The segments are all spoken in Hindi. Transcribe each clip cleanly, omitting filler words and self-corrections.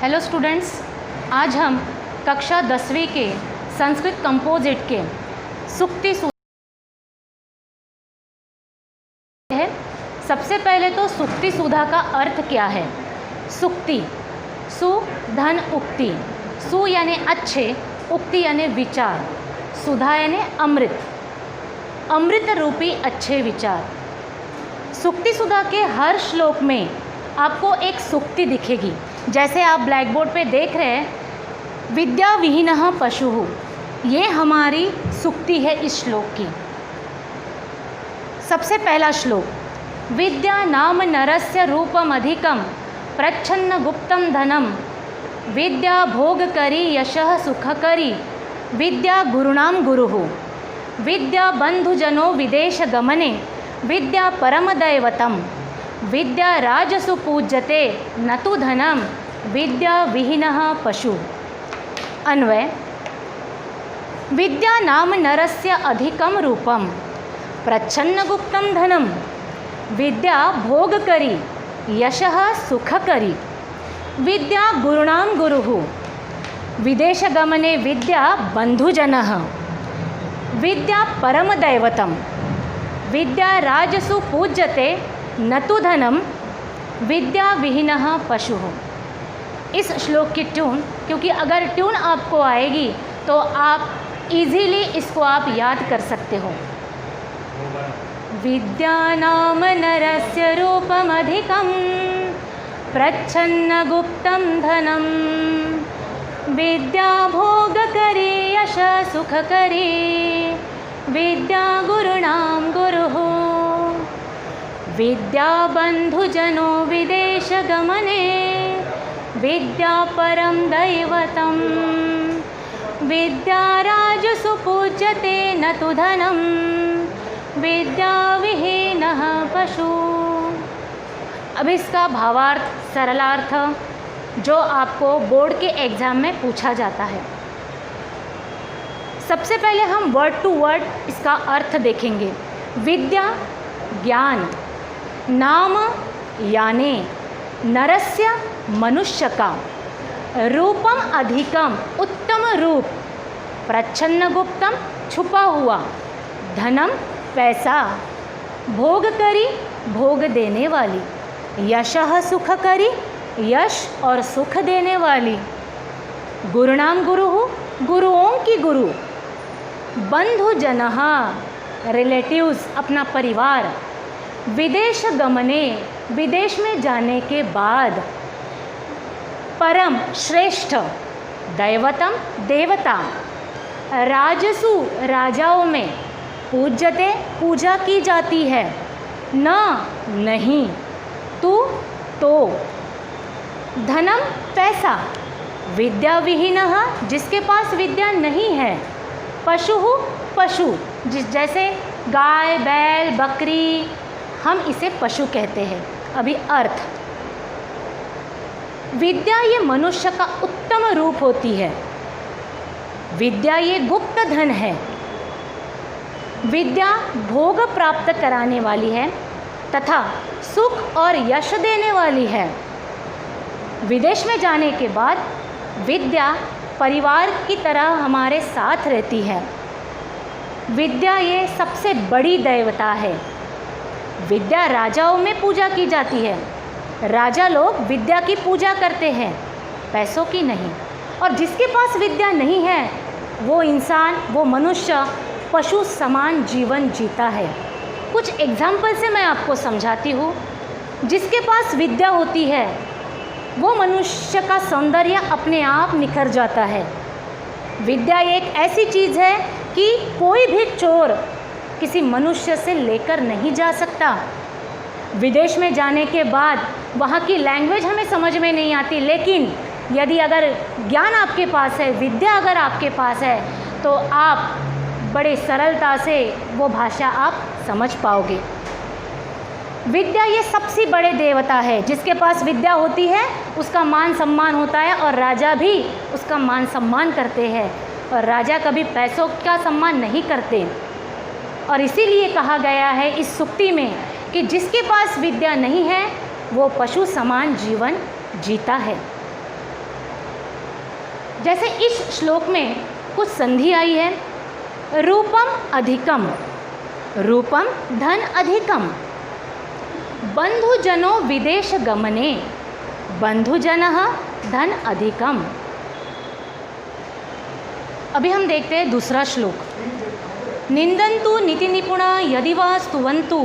हेलो स्टूडेंट्स, आज हम कक्षा 10वीं के संस्कृत कंपोजिट के सूक्ति है। सबसे पहले तो सूक्ति सुधा का अर्थ क्या है। सूक्ति, सु धन उक्ति, सु यानी अच्छे, उक्ति यानी विचार, सुधा यानी अमृत, अमृत रूपी अच्छे विचार। सूक्ति सुधा के हर श्लोक में आपको एक सूक्ति दिखेगी। जैसे आप ब्लैक बोर्ड पे देख रहे हैं, विद्या विहीनः पशुः, ये हमारी सूक्ति है इस श्लोक की। सबसे पहला श्लोक, विद्या नाम नरस्य रूपमधिकं प्रच्छन्न गुप्तं धनम, विद्या भोगकरी यशः सुखकरी, विद्या गुरुणां गुरुः, विद्या बंधुजनो विदेश गमने, विद्या परमदैवतम, विद्या राजसु पूज्यते न तु धनम, विद्या विहीनः पशु। अन्वय, विद्या नाम नरस्य अधिकं रूपम प्रच्छन्न गुप्तं धनम, विद्या भोगकरी यशः सुखकरी, विद्या गुरुणां गुरुः, विदेशगमने विद्या बंधुजनः, विद्या परमदैवतम, विद्या राजसु पूज्यते न तु धनम, विद्या विहीनः पशुः। इस श्लोक की ट्यून, क्योंकि अगर ट्यून आपको आएगी तो आप इजीली इसको आप याद कर सकते हो। विद्या नाम नरस्य रूपमधिकं प्रच्छन्न गुप्तं धनम, विद्या भोगकरी यशः सुखकरी, विद्या गुरुणां गुरुः, विद्या बंधुजनो विदेश गमने, विद्या परम दैवतम, विद्या राजसु पूज्यते न तु धनम, विद्या विहीनः पशु। अब इसका भावार्थ, सरलार्थ जो आपको बोर्ड के एग्ज़ाम में पूछा जाता है। सबसे पहले हम वर्ड टू वर्ड इसका अर्थ देखेंगे। विद्या ज्ञान, नाम यानी नरस्य मनुष्य का, रूपम अधिकम उत्तम रूप, प्रच्छन्न गुप्तम छुपा हुआ, धनम पैसा, भोगकरी भोग देने वाली, यशः सुखकरी यश और सुख देने वाली, गुरुणाम गुरुः गुरुओं की गुरु, बंधुजनः रिलेटिव्स अपना परिवार, विदेश गमने विदेश में जाने के बाद, परम श्रेष्ठ, दैवतम देवता, राजसु राजाओं में, पूज्यते पूजा की जाती है, न नहीं, तू तो, धनम पैसा, विद्या विहीनः जिसके पास विद्या नहीं है, पशुः पशु जैसे गाय बैल बकरी, हम इसे पशु कहते हैं। अभी अर्थ, विद्या ये मनुष्य का उत्तम रूप होती है, विद्या ये गुप्त धन है, विद्या भोग प्राप्त कराने वाली है तथा सुख और यश देने वाली है। विदेश में जाने के बाद विद्या परिवार की तरह हमारे साथ रहती है। विद्या ये सबसे बड़ी देवता है। विद्या राजाओं में पूजा की जाती है, राजा लोग विद्या की पूजा करते हैं, पैसों की नहीं। और जिसके पास विद्या नहीं है वो इंसान, वो मनुष्य पशु समान जीवन जीता है। कुछ एग्जाम्पल से मैं आपको समझाती हूँ। जिसके पास विद्या होती है वो मनुष्य का सौंदर्य अपने आप निखर जाता है। विद्या एक ऐसी चीज़ है कि कोई भी चोर किसी मनुष्य से लेकर नहीं जा सकता। विदेश में जाने के बाद वहाँ की लैंग्वेज हमें समझ में नहीं आती, लेकिन यदि अगर ज्ञान आपके पास है, विद्या अगर आपके पास है, तो आप बड़े सरलता से वो भाषा आप समझ पाओगे। विद्या ये सबसे बड़े देवता है। जिसके पास विद्या होती है उसका मान सम्मान होता है और राजा भी उसका मान सम्मान करते हैं, और राजा कभी पैसों का सम्मान नहीं करते। और इसीलिए कहा गया है इस सूक्ति में कि जिसके पास विद्या नहीं है वो पशु समान जीवन जीता है। जैसे इस श्लोक में कुछ संधि आई है, रूपम अधिकम, रूपम धन अधिकम, बंधुजनो विदेश गमने, बंधुजनः धन अधिकम। अभी हम देखते हैं दूसरा श्लोक, निंदन्तु नीति निपुणा यदि वा स्तुवन्तु,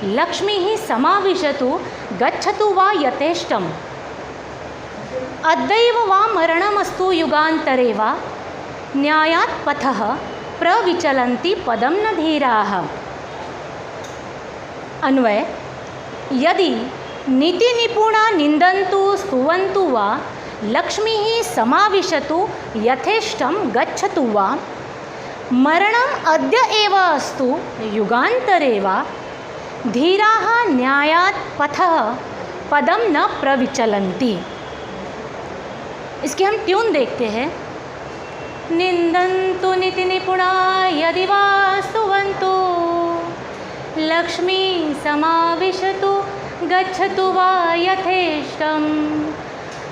लक्ष्मी ही समाविशतु गच्छतु वा यथेष्टम, अद्यैव वा मरणमस्तु युगान्तरे वा, न्यायात् पथः प्रविचलन्ति पदम न धीराः। अन्वय, यदि नीति निपुणा निंदन्तु स्तुवन्तु वा, लक्ष्मी ही समाविशतु यथेष्टम गच्छतु वा, मरणम अद्य एव अस्तु युगान्तरे वा, धीराः न्यायात् पथः पदम न प्रविचलन्ति। इसके हम ट्यून देखते हैं, निंदन्तु नीति निपुणा यदि वा स्तुवन्तु, लक्ष्मी समाविशतु गच्छतु वा यथेष्टम,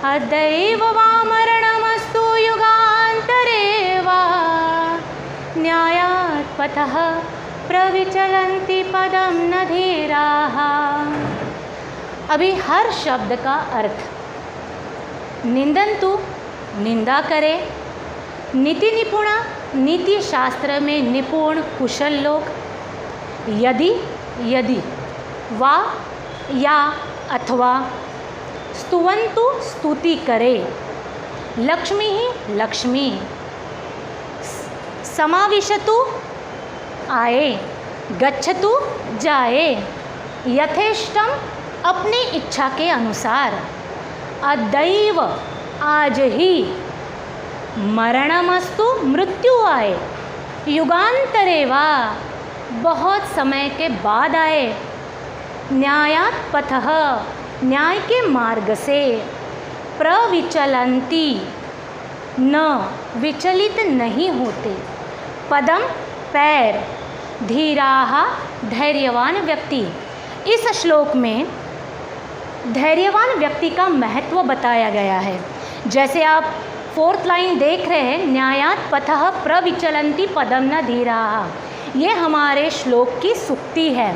अद्यैव वा मरणमस्तु युगान्तरे वा, न्यायात् पथः प्रविचलन्ति पदम न धीराः। अभी हर शब्द का अर्थ, निंदन्तु निंदा करे, नीति निपुणा नीति शास्त्र में निपुण कुशल लोग, यदि यदि, वा या अथवा, स्तुवन्तु स्तुति करे, लक्ष्मी ही लक्ष्मी, समाविशतु आए, गच्छतु जाए, यथेष्टम अपनी इच्छा के अनुसार, अद्यैव आज ही, मरणमस्तु मृत्यु आए, युगान्तरे वा बहुत समय के बाद आए, न्यायात् पथः न्याय के मार्ग से, प्रविचलन्ति न विचलित नहीं होते, पदम पैर, धीराः धैर्यवान व्यक्ति। इस श्लोक में धैर्यवान व्यक्ति का महत्व बताया गया है। जैसे आप 4th लाइन देख रहे हैं, न्यायात् पथः प्रविचलन्ति पदम न धीराः, ये हमारे श्लोक की सूक्ति है।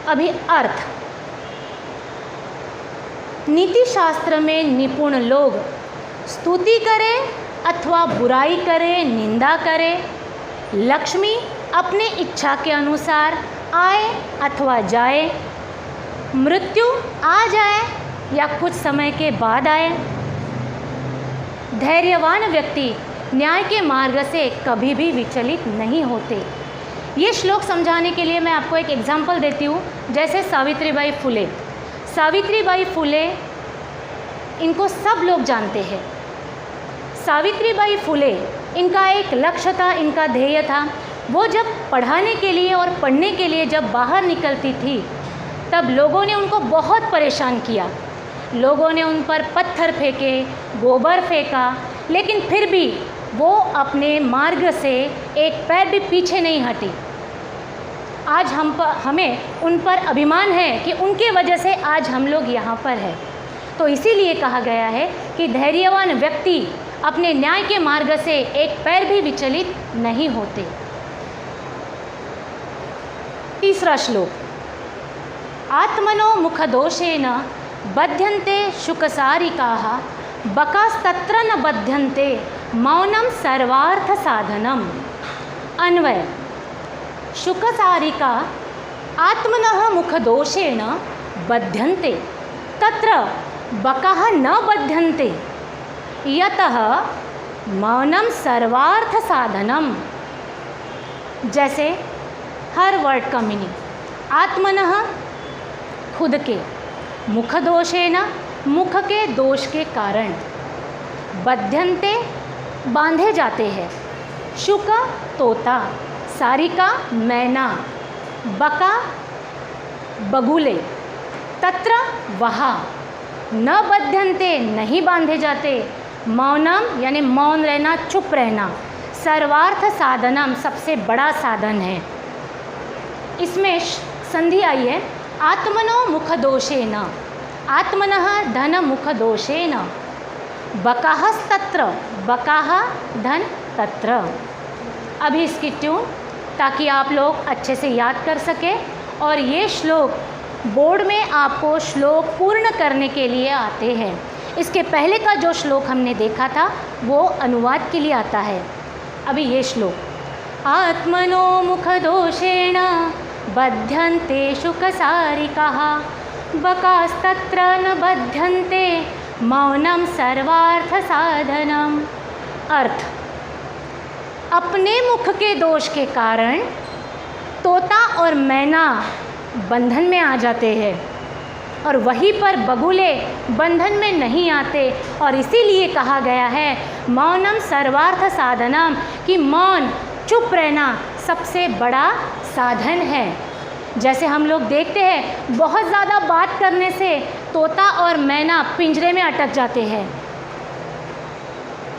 अभी अर्थ, नीति शास्त्र में निपुण लोग स्तुति करें अथवा बुराई करें, निंदा करें, लक्ष्मी अपने इच्छा के अनुसार आए अथवा जाए, मृत्यु आ जाए या कुछ समय के बाद आए, धैर्यवान व्यक्ति न्याय के मार्ग से कभी भी विचलित नहीं होते। ये श्लोक समझाने के लिए मैं आपको एक एग्जाम्पल देती हूँ। जैसे सावित्रीबाई फुले, सावित्रीबाई फुले इनको सब लोग जानते हैं। सावित्रीबाई फुले, इनका एक लक्ष्य था, इनका ध्येय था। वो जब पढ़ाने के लिए और पढ़ने के लिए जब बाहर निकलती थी, तब लोगों ने उनको बहुत परेशान किया। लोगों ने उन पर पत्थर फेंके, गोबर फेंका, लेकिन फिर भी वो अपने मार्ग से एक पैर भी पीछे नहीं हटी। आज हमें उन पर अभिमान है कि उनके वजह से आज हम लोग यहाँ पर हैं। तो इसीलिए कहा गया है कि धैर्यवान व्यक्ति अपने न्याय के मार्ग से एक पैर भी विचलित नहीं होते। तीसरा श्लोक, आत्मनो मुखदोषेण बध्यन्ते शुकसारिकाः, बकास्तत्र न बध्यन्ते मौनम सर्वार्थ साधनम। अन्वय, शुकसारिका आत्मनः मुखदोषेण बध्यन्ते, तत्र बकाः न बध्यन्ते, यतः मौनम सर्वार्थ साधनम। जैसे हर वर्ड का मीनिंग, आत्मनः खुद के, मुखदोषेण मुख के दोष के कारण, बध्यन्ते बांधे जाते हैं, शुक तोता, सारिका मैना, बका बगुले, तत्र वहाँ, न बध्यन्ते नहीं बांधे जाते, मौनम यानी मौन रहना, चुप रहना, सर्वार्थ साधनम सबसे बड़ा साधन है। इसमें संधि आई है, आत्मनो मुखदोषेण, आत्मनः धन मुखदोषेण, बकाहस्तत्र, बकाह धन तत्र। अभी इसकी ट्यून, ताकि आप लोग अच्छे से याद कर सकें। और ये श्लोक बोर्ड में आपको श्लोक पूर्ण करने के लिए आते हैं। इसके पहले का जो श्लोक हमने देखा था वो अनुवाद के लिए आता है। अभी ये श्लोक, आत्मनो मुखदोषेण बध्यन्ते शुकसारिकाः बकास्तत्र न बध्यन्ते मौनम सर्वार्थ साधनम। अर्थ, अपने मुख के दोष के कारण तोता और मैना बंधन में आ जाते हैं और वहीं पर बगुले बंधन में नहीं आते। और इसीलिए कहा गया है मौनम सर्वार्थ साधनम, कि मौन, चुप रहना सबसे बड़ा साधन है। जैसे हम लोग देखते हैं बहुत ज़्यादा बात करने से तोता और मैना पिंजरे में अटक जाते हैं।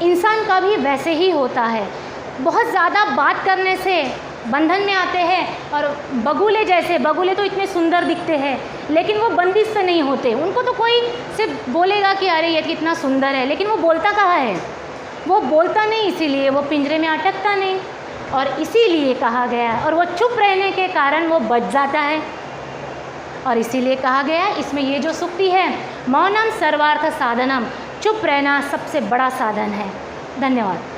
इंसान का भी वैसे ही होता है, बहुत ज़्यादा बात करने से बंधन में आते हैं। और बगुले जैसे, बगुले तो इतने सुंदर दिखते हैं लेकिन वो बंदिश से नहीं होते। उनको तो कोई सिर्फ बोलेगा कि अरे ये कितना सुंदर है, लेकिन वो बोलता कहाँ है, वो बोलता नहीं, इसीलिए वो पिंजरे में अटकता नहीं। और इसीलिए कहा गया, और वो चुप रहने के कारण वो बच जाता है। और इसीलिए कहा गया इसमें ये जो सूक्ति है, मौनम सर्वार्थ साधनम, चुप रहना सबसे बड़ा साधन है। धन्यवाद।